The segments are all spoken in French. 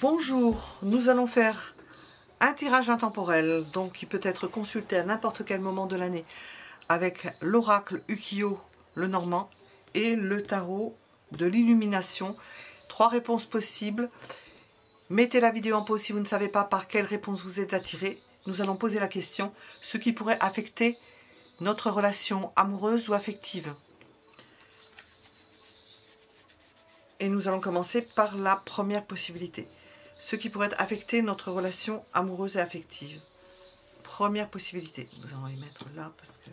Bonjour, nous allons faire un tirage intemporel, donc qui peut être consulté à n'importe quel moment de l'année avec l'oracle Ukiyo le Normand et le tarot de l'illumination. 3 réponses possibles. Mettez la vidéo en pause si vous ne savez pas par quelle réponse vous êtes attiré. Nous allons poser la question, ce qui pourrait affecter notre relation amoureuse ou affective. Et nous allons commencer par la première possibilité. Ce qui pourrait affecter notre relation amoureuse et affective. Première possibilité. Nous allons les mettre là parce que...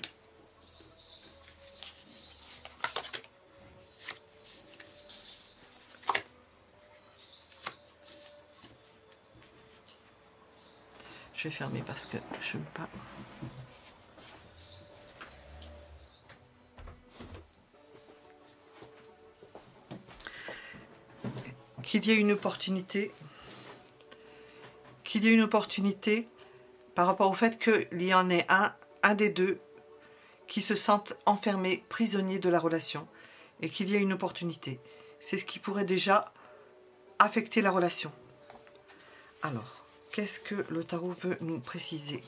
Je vais fermer parce que je ne veux pas... Qu'il y ait une opportunité, par rapport au fait qu'il y en ait un des deux qui se sentent enfermés, prisonniers de la relation, et qu'il y ait une opportunité. C'est ce qui pourrait déjà affecter la relation. Alors, qu'est-ce que le tarot veut nous préciser,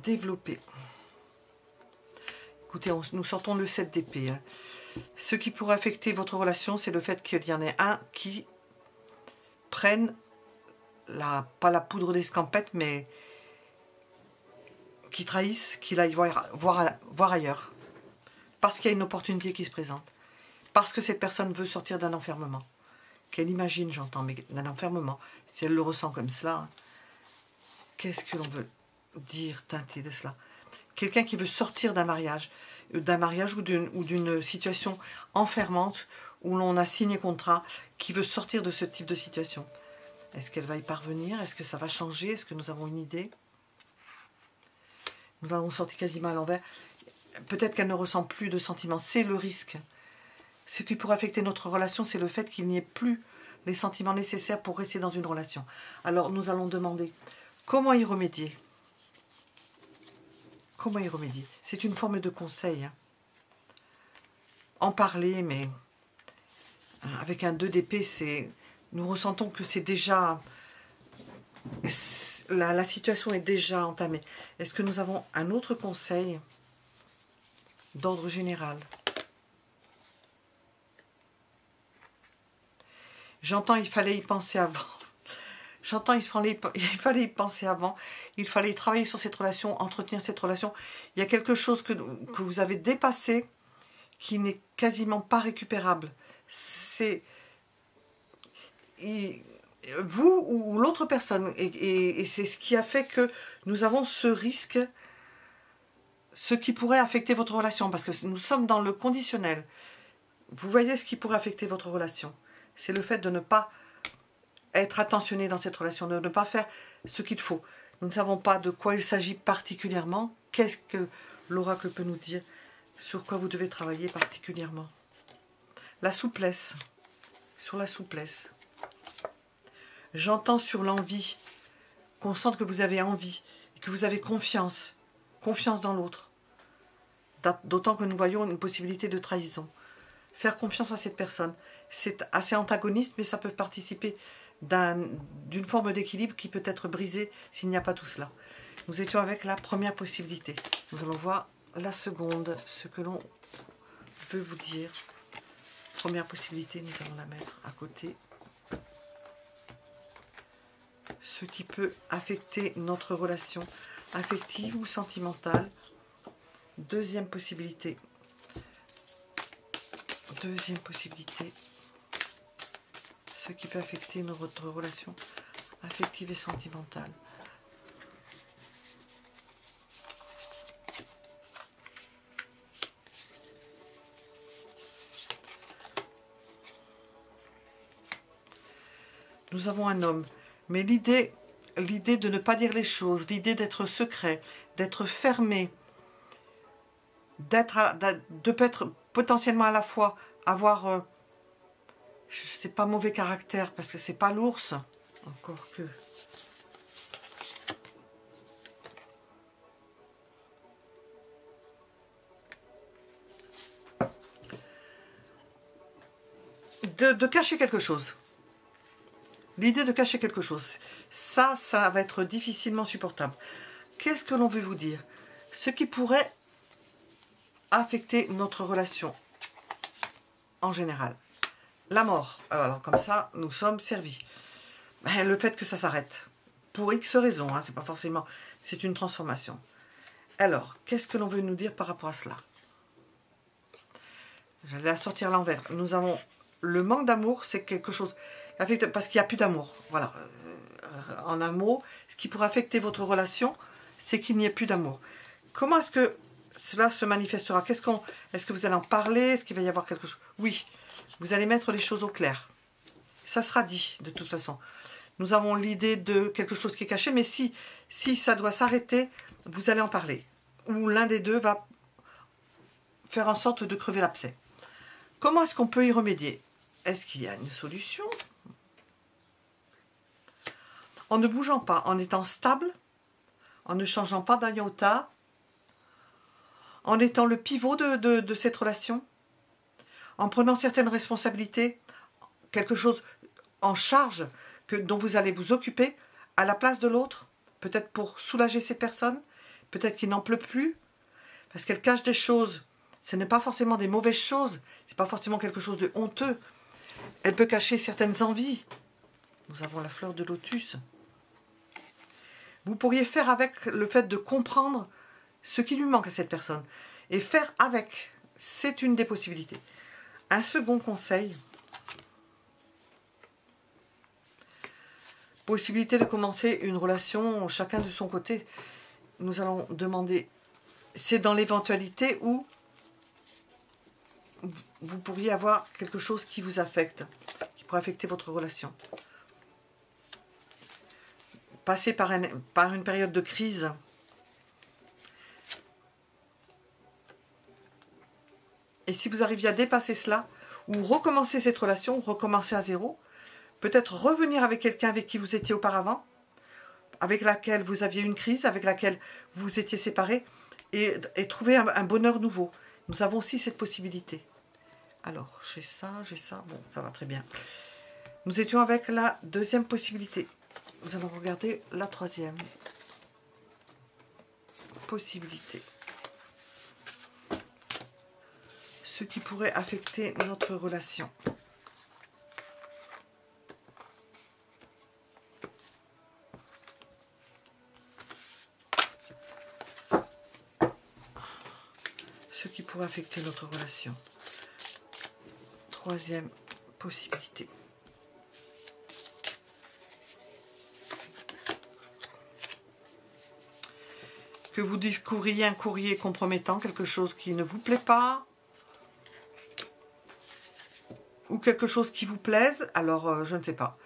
développer? Écoutez, nous sortons le 7 d'épée. Hein. Ce qui pourrait affecter votre relation, c'est le fait qu'il y en ait un qui prenne, pas la poudre d'escampette, mais qui trahisse, qu'il aille voir ailleurs. Parce qu'il y a une opportunité qui se présente. Parce que cette personne veut sortir d'un enfermement. Qu'elle imagine, j'entends, mais d'un enfermement. Si elle le ressent comme cela, hein, qu'est-ce que l'on veut dire, teinter de cela? Quelqu'un qui veut sortir d'un mariage ou d'une situation enfermante où l'on a signé contrat, qui veut sortir de ce type de situation. Est-ce qu'elle va y parvenir? Est-ce que ça va changer? Est-ce que nous avons une idée? Nous l'avons sorti quasiment à l'envers. Peut-être qu'elle ne ressent plus de sentiments. C'est le risque. Ce qui pourrait affecter notre relation, c'est le fait qu'il n'y ait plus les sentiments nécessaires pour rester dans une relation. Alors nous allons demander comment y remédier. Comment y remédier? C'est une forme de conseil. Hein. En parler, mais avec un 2 d'épée, nous ressentons que c'est déjà... La situation est déjà entamée. Est-ce que nous avons un autre conseil d'ordre général? J'entends, il fallait y penser avant. J'entends, il fallait y penser avant. Il fallait travailler sur cette relation, entretenir cette relation. Il y a quelque chose que vous avez dépassé qui n'est quasiment pas récupérable. C'est vous ou l'autre personne. Et c'est ce qui a fait que nous avons ce risque, ce qui pourrait affecter votre relation. Parce que nous sommes dans le conditionnel. Vous voyez ce qui pourrait affecter votre relation. C'est le fait de ne pas être attentionné dans cette relation, de ne pas faire ce qu'il faut. Nous ne savons pas de quoi il s'agit particulièrement. Qu'est-ce que l'oracle peut nous dire? Sur quoi vous devez travailler particulièrement? La souplesse. Sur la souplesse. J'entends sur l'envie. Qu'on sente que vous avez envie. Et que vous avez confiance. Confiance dans l'autre. D'autant que nous voyons une possibilité de trahison. Faire confiance à cette personne. C'est assez antagoniste, mais ça peut participer d'une forme d'équilibre qui peut être brisée s'il n'y a pas tout cela. Nous étions avec la première possibilité. Nous allons voir la seconde, ce que l'on veut vous dire. Première possibilité, nous allons la mettre à côté. Ce qui peut affecter notre relation affective ou sentimentale. Deuxième possibilité. Deuxième possibilité. Ce qui peut affecter notre relation affective et sentimentale. Nous avons un homme, mais l'idée de ne pas dire les choses, l'idée d'être secret, d'être fermé, de peut être potentiellement à la fois avoir... c'est pas mauvais caractère parce que c'est pas l'ours, encore que. De cacher quelque chose. L'idée de cacher quelque chose, ça va être difficilement supportable. Qu'est-ce que l'on veut vous dire? Ce qui pourrait affecter notre relation en général. La mort. Alors comme ça, nous sommes servis. Le fait que ça s'arrête. Pour X raisons, hein, c'est pas forcément... C'est une transformation. Alors, qu'est-ce que l'on veut nous dire par rapport à cela? J'allais la sortir à l'envers. Nous avons le manque d'amour, c'est quelque chose... Parce qu'il n'y a plus d'amour. Voilà. En un mot, ce qui pourrait affecter votre relation, c'est qu'il n'y ait plus d'amour. Comment est-ce que cela se manifestera? Est-ce que vous allez en parler? Est-ce qu'il va y avoir quelque chose? Oui, vous allez mettre les choses au clair. Ça sera dit, de toute façon. Nous avons l'idée de quelque chose qui est caché, mais si ça doit s'arrêter, vous allez en parler. Ou l'un des deux va faire en sorte de crever l'abcès. Comment est-ce qu'on peut y remédier? Est-ce qu'il y a une solution? En ne bougeant pas, en étant stable, en ne changeant pas d'un iota, en étant le pivot de cette relation, en prenant certaines responsabilités, quelque chose en charge dont vous allez vous occuper à la place de l'autre, peut-être pour soulager cette personne, peut-être qu'il n'en pleut plus, parce qu'elle cache des choses. Ce n'est pas forcément des mauvaises choses, c'est pas forcément quelque chose de honteux. Elle peut cacher certaines envies. Nous avons la fleur de lotus. Vous pourriez faire avec le fait de comprendre ce qui lui manque à cette personne. Et faire avec, c'est une des possibilités. Un second conseil, possibilité de commencer une relation chacun de son côté. Nous allons demander, c'est dans l'éventualité où vous pourriez avoir quelque chose qui vous affecte, qui pourrait affecter votre relation. Passer par une période de crise. Et si vous arriviez à dépasser cela, ou recommencer cette relation, ou recommencer à zéro, peut-être revenir avec quelqu'un avec qui vous étiez auparavant, avec laquelle vous aviez une crise, avec laquelle vous étiez séparés, et trouver un bonheur nouveau. Nous avons aussi cette possibilité. Alors, j'ai ça, bon, ça va très bien. Nous étions avec la deuxième possibilité. Nous allons regarder la troisième possibilité. Ce qui pourrait affecter notre relation. Ce qui pourrait affecter notre relation. Troisième possibilité. Que vous découvriez un courrier compromettant, quelque chose qui ne vous plaît pas, ou quelque chose qui vous plaise, alors je ne sais pas.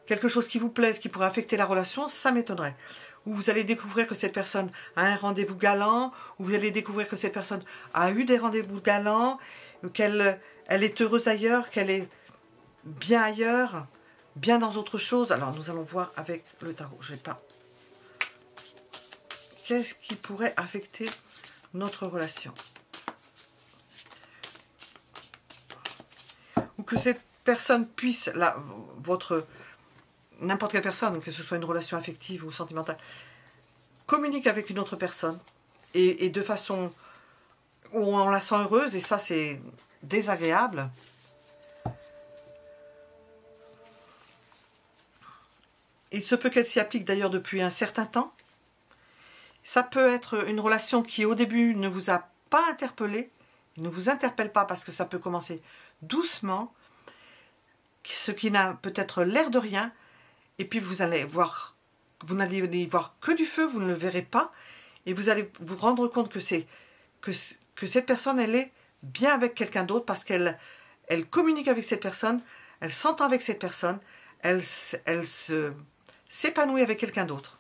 Quelque chose qui vous plaise, qui pourrait affecter la relation, ça m'étonnerait. Ou vous allez découvrir que cette personne a un rendez-vous galant, ou vous allez découvrir que cette personne a eu des rendez-vous galants, qu'elle est heureuse ailleurs, qu'elle est bien ailleurs, bien dans autre chose. Alors nous allons voir avec le tarot, je ne vais pas... Qu'est-ce qui pourrait affecter notre relation? Ou que cette personne puisse, n'importe quelle personne, que ce soit une relation affective ou sentimentale, communique avec une autre personne et de façon où on la sent heureuse, et ça c'est désagréable. Il se peut qu'elle s'y applique d'ailleurs depuis un certain temps. Ça peut être une relation qui au début ne vous a pas interpellé, ne vous interpelle pas parce que ça peut commencer doucement, ce qui n'a peut-être l'air de rien, et puis vous allez voir, vous n'allez y voir que du feu, vous ne le verrez pas, et vous allez vous rendre compte que cette personne, elle est bien avec quelqu'un d'autre parce qu'elle communique avec cette personne, elle s'entend avec cette personne, elle s'épanouit avec quelqu'un d'autre.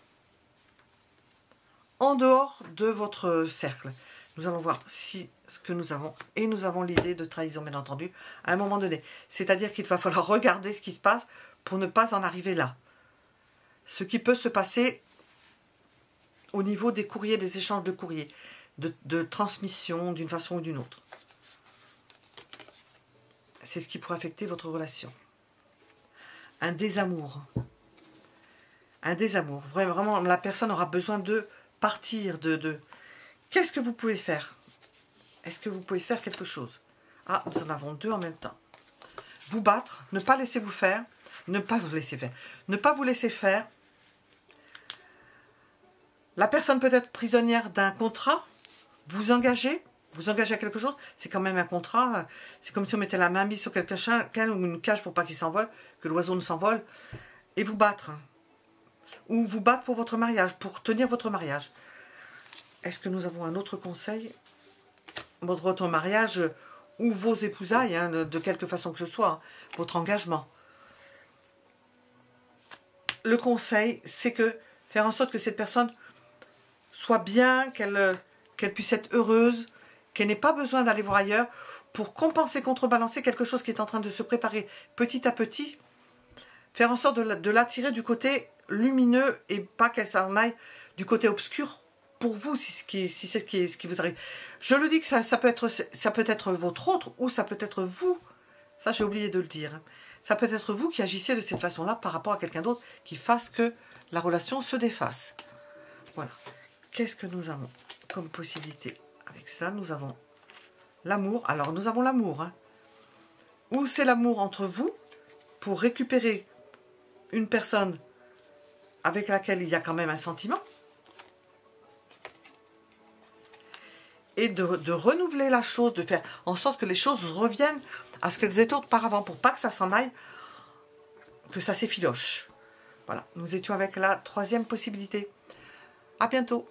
En dehors de votre cercle. Nous allons voir ce que nous avons. Et nous avons l'idée de trahison, bien entendu, à un moment donné. C'est-à-dire qu'il va falloir regarder ce qui se passe pour ne pas en arriver là. Ce qui peut se passer au niveau des courriers, des échanges de courriers, de transmission d'une façon ou d'une autre. C'est ce qui pourrait affecter votre relation. un désamour. Un désamour. Vraiment, la personne aura besoin de partir, Qu'est-ce que vous pouvez faire? Est-ce que vous pouvez faire quelque chose? Ah, nous en avons deux en même temps. Vous battre, ne pas laisser vous faire, ne pas vous laisser faire. Ne pas vous laisser faire. La personne peut être prisonnière d'un contrat, vous engagez à quelque chose, c'est quand même un contrat, c'est comme si on mettait la main mise sur quelqu'un ou une cage pour pas qu'il s'envole, que l'oiseau ne s'envole, et vous battre. Ou vous battre pour votre mariage, pour tenir votre mariage. Est-ce que nous avons un autre conseil? Votre mariage ou vos épousailles, hein, de quelque façon que ce soit, hein, votre engagement. Le conseil, c'est que faire en sorte que cette personne soit bien, qu'elle puisse être heureuse, qu'elle n'ait pas besoin d'aller voir ailleurs pour compenser, contrebalancer quelque chose qui est en train de se préparer petit à petit. Faire en sorte de l'attirer du côté lumineux et pas qu'elle s'en aille du côté obscur pour vous, si c'est ce qui vous arrive. Je le dis que ça peut être votre autre ou ça peut être vous. Ça, j'ai oublié de le dire. Ça peut être vous qui agissez de cette façon-là par rapport à quelqu'un d'autre qui fasse que la relation se défasse. Voilà. Qu'est-ce que nous avons comme possibilité? Avec ça, nous avons l'amour. Alors, nous avons l'amour. Hein. Ou c'est l'amour entre vous pour récupérer une personne avec laquelle il y a quand même un sentiment. Et de renouveler la chose, de faire en sorte que les choses reviennent à ce qu'elles étaient auparavant, pour pas que ça s'en aille, que ça s'effiloche. Voilà, nous étions avec la troisième possibilité. À bientôt.